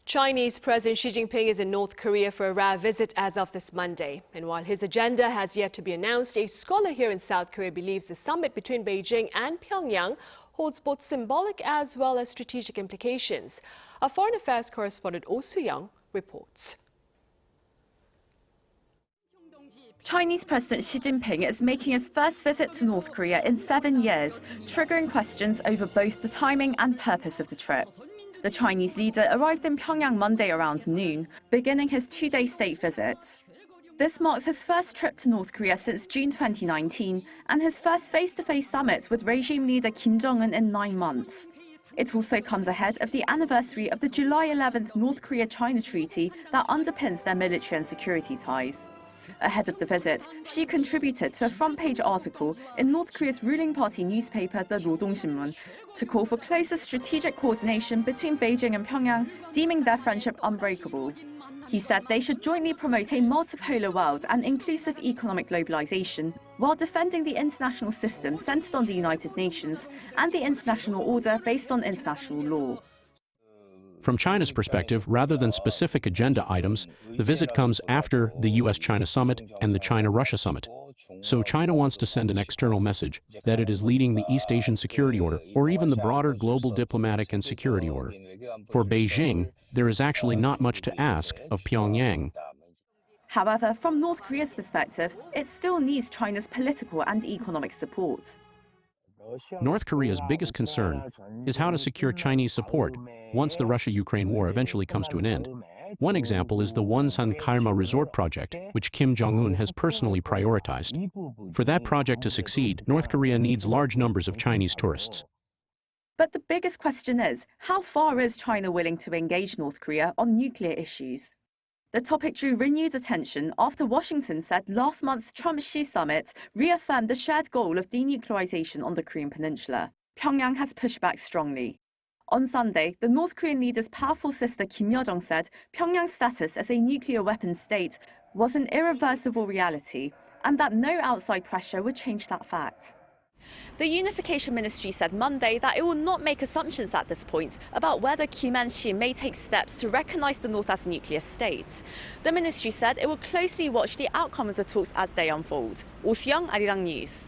Chinese President Xi Jinping is in North Korea for a rare visit as of this Monday. And while his agenda has yet to be announced, a scholar here in South Korea believes the summit between Beijing and Pyongyang holds both symbolic as well as strategic implications. Our foreign affairs correspondent Oh Soo-young reports. Chinese President Xi Jinping is making his first visit to North Korea in 7 years, triggering questions over both the timing and purpose of the trip. The Chinese leader arrived in Pyongyang Monday around noon, beginning his 2-day state visit. This marks his first trip to North Korea since June 2019 and his first face-to-face summit with regime leader Kim Jong-un in 9 months. It also comes ahead of the anniversary of the July 11th North Korea-China treaty that underpins their military and security ties. Ahead of the visit, Xi contributed to a front-page article in North Korea's ruling party newspaper, the Rodong-sinmun, to call for closer strategic coordination between Beijing and Pyongyang, deeming their friendship unbreakable. He said they should jointly promote a multipolar world and inclusive economic globalization, while defending the international system centered on the United Nations and the international order based on international law. From China's perspective, rather than specific agenda items, the visit comes after the U.S.-China summit and the China-Russia summit. So China wants to send an external message that it is leading the East Asian Security Order, or even the broader global diplomatic and security order. For Beijing, there is actually not much to ask of Pyongyang. However, from North Korea's perspective, it still needs China's political and economic support. North Korea's biggest concern is how to secure Chinese support once the Russia-Ukraine war eventually comes to an end. One example is the Wonsan Karma Resort project, which Kim Jong-un has personally prioritized. For that project to succeed, North Korea needs large numbers of Chinese tourists. But the biggest question is, how far is China willing to engage North Korea on nuclear issues? The topic drew renewed attention after Washington said last month's Trump-Xi summit reaffirmed the shared goal of denuclearization on the Korean peninsula. Pyongyang has pushed back strongly. On Sunday, the North Korean leader's powerful sister Kim Yo-jong said Pyongyang's status as a nuclear weapons state was an irreversible reality, and that no outside pressure would change that fact. The Unification Ministry said Monday that it will not make assumptions at this point about whether Kim and Xi may take steps to recognize the North as a nuclear state. The ministry said it will closely watch the outcome of the talks as they unfold. Oh Soo-young, Arirang News.